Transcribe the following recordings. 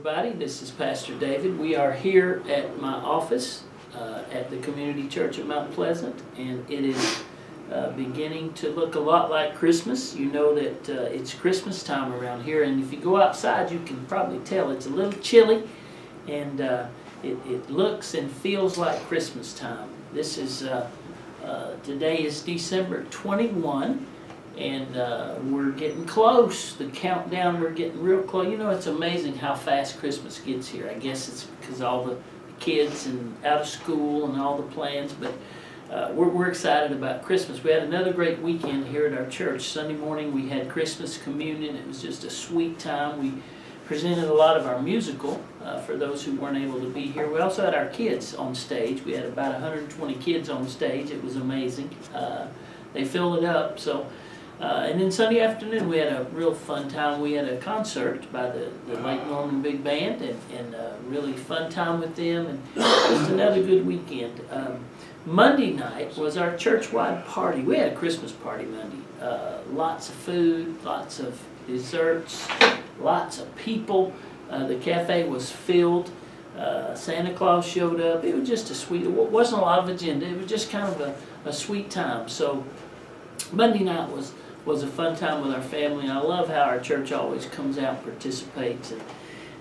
everybody. This is Pastor David. We are here at my office at the Community Church of Mount Pleasant, and it is beginning to look a lot like Christmas. You know that it's Christmas time around here, and if you go outside, you can probably tell it's a little chilly, and it looks and feels like Christmas time. This is today is December 21. And we're getting close. The countdown, we're getting real close. You know, it's amazing how fast Christmas gets here. I guess it's because all the kids and out of school and all the plans, but we're excited about Christmas. We had another great weekend here at our church. Sunday morning we had Christmas communion. It was just a sweet time. We presented a lot of our musical for those who weren't able to be here. We also had our kids on stage. We had about 120 kids on stage. It was amazing. They filled it up. So. And then Sunday afternoon we had a real fun time. We had a concert by the Lake Norman Big Band and a really fun time with them, and just another good weekend. Monday night was our church-wide party. We had a Christmas party Monday. Lots of food, lots of desserts, lots of people. The cafe was filled. Santa Claus showed up. It was just it wasn't a lot of agenda. It was just kind of a sweet time. So Monday night was a fun time with our family, and I love how our church always comes out and participates.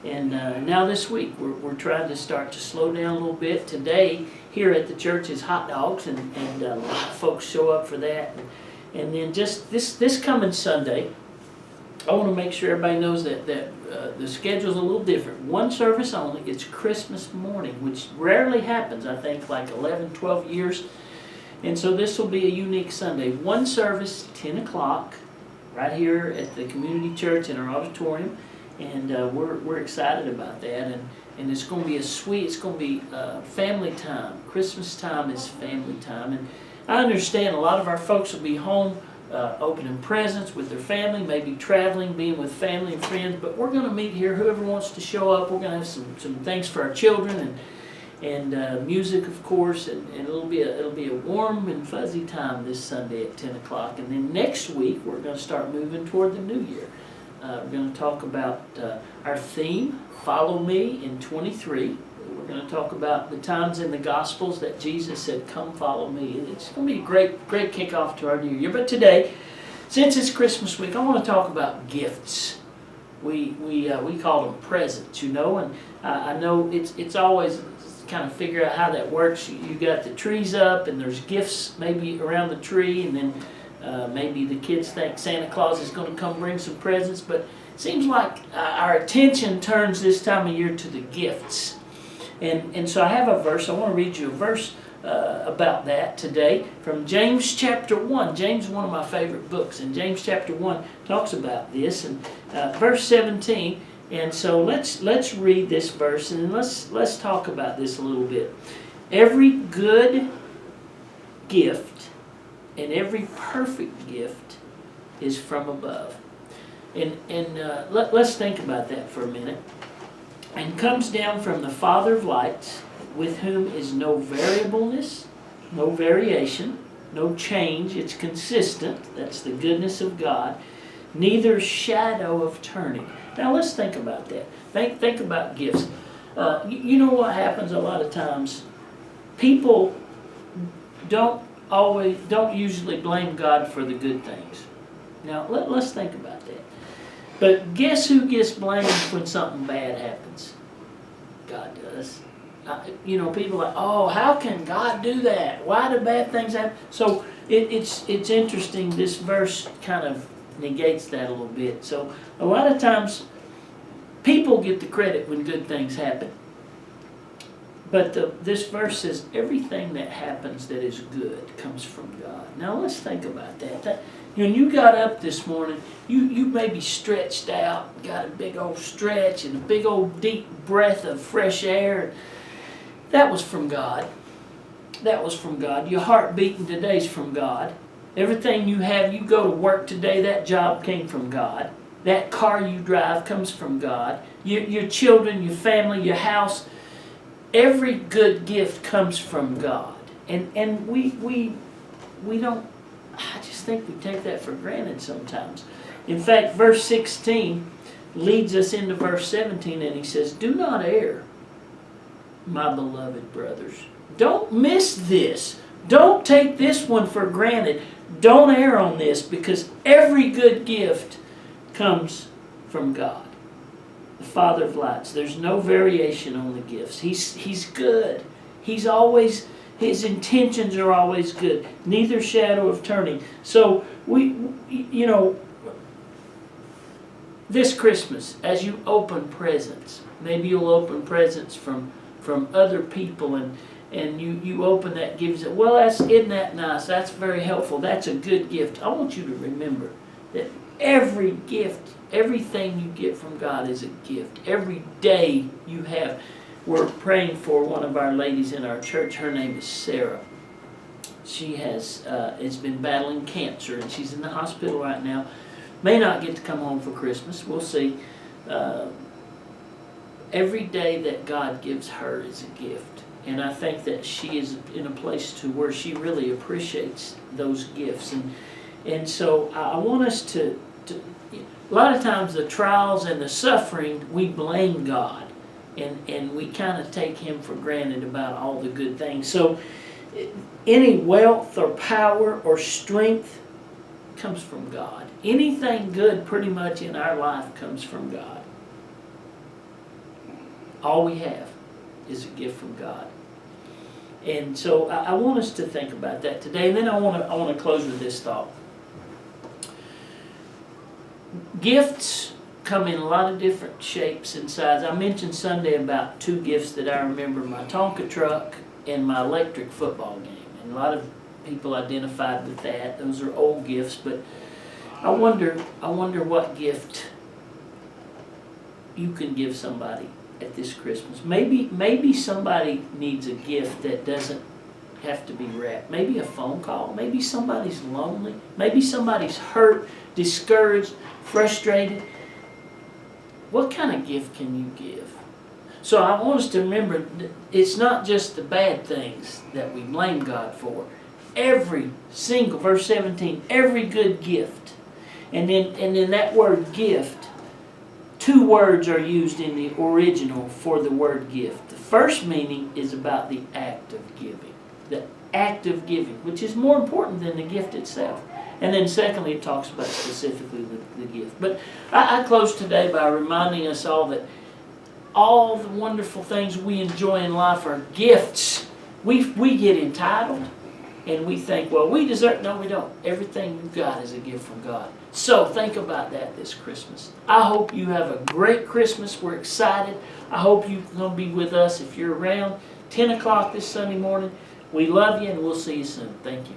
And now this week we're trying to start to slow down a little bit. Today here at the church is hot dogs, and a lot of folks show up for that. And then just this coming Sunday, I want to make sure everybody knows that the schedule's a little different. One service only. It's Christmas morning, which rarely happens, I think, like 11, 12 years. And so this will be a unique Sunday. One service, 10 o'clock, right here at the community church in our auditorium. And we're excited about that. And it's going to be it's going to be family time. Christmas time is family time. And I understand a lot of our folks will be home opening presents with their family, maybe traveling, being with family and friends. But we're going to meet here. Whoever wants to show up, we're going to have some things for our children and music, of course, and it'll be a warm and fuzzy time this Sunday at 10 o'clock. And then next week we're going to start moving toward the new year. We're going to talk about our theme, Follow Me, in 23. We're going to talk about the times in the Gospels that Jesus said, "Come, follow me." It's going to be a great kickoff to our new year. But today, since it's Christmas week, I want to talk about gifts. We call them presents, you know, and I know it's always kind of figure out how that works. You got the trees up and there's gifts maybe around the tree, and then maybe the kids think Santa Claus is going to come bring some presents, but it seems like our attention turns this time of year to the gifts. And so I have a verse. I want to read you a verse about that today from James chapter 1. James is one of my favorite books, and James chapter 1 talks about this, and verse 17. And so let's read this verse, and let's talk about this a little bit. Every good gift and every perfect gift is from above. And let's think about that for a minute. And comes down from the Father of lights, with whom is no variableness, no variation, no change. It's consistent. That's the goodness of God. Neither shadow of turning. Now let's think about that. Think about gifts. You know what happens a lot of times? People don't usually blame God for the good things. Now let's think about that. But guess who gets blamed when something bad happens? God does. You know, people are like, oh, how can God do that? Why do bad things happen? So it's interesting. This verse kind of negates that a little bit. So a lot of times people get the credit when good things happen. But this verse says everything that happens that is good comes from God. Now let's think about that. When you got up this morning, you maybe stretched out, got a big old stretch and a big old deep breath of fresh air. That was from God. That was from God. Your heart beating today's from God. Everything you have, you go to work today, that job came from God. That car you drive comes from God. Your children, your family, your house, every good gift comes from God. And we don't, I just think we take that for granted sometimes. In fact, verse 16 leads us into verse 17, and he says, "Do not err, my beloved brothers." Don't miss this. Don't take this one for granted. Don't err on this, because every good gift comes from God, the Father of lights. There's no variation on the gifts. He's good. He's always, his intentions are always good. Neither shadow of turning. So this Christmas, as you open presents, maybe you'll open presents from other people, and you open that gift and say, well, isn't that nice? That's very helpful. That's a good gift. I want you to remember that every gift, everything you get from God is a gift. Every day you have. We're praying for one of our ladies in our church. Her name is Sarah. She has been battling cancer, and she's in the hospital right now. May not get to come home for Christmas. We'll see. Every day that God gives her is a gift. And I think that she is in a place to where she really appreciates those gifts. And so I want us to a lot of times the trials and the suffering, we blame God. And we kind of take Him for granted about all the good things. So any wealth or power or strength comes from God. Anything good pretty much in our life comes from God. All we have is a gift from God. And so I want us to think about that today. And then I want to close with this thought. Gifts come in a lot of different shapes and sizes. I mentioned Sunday about two gifts that I remember: my Tonka truck and my electric football game. And a lot of people identified with that. Those are old gifts, but I wonder what gift you can give somebody at this Christmas. Maybe somebody needs a gift that doesn't have to be wrapped. Maybe a phone call. Maybe somebody's lonely. Maybe somebody's hurt, discouraged, frustrated. What kind of gift can you give? So I want us to remember, it's not just the bad things that we blame God for. Every single, verse 17, every good gift. And then that word gift, two words are used in the original for the word gift. The first meaning is about the act of giving. The act of giving, which is more important than the gift itself. And then secondly, it talks about specifically the gift. But I close today by reminding us all that all the wonderful things we enjoy in life are gifts. We get entitled and we think, well, we deserve. No, we don't. Everything you've got is a gift from God. So think about that this Christmas. I hope you have a great Christmas. We're excited. I hope you're going to be with us if you're around. 10 o'clock this Sunday morning. We love you, and we'll see you soon. Thank you.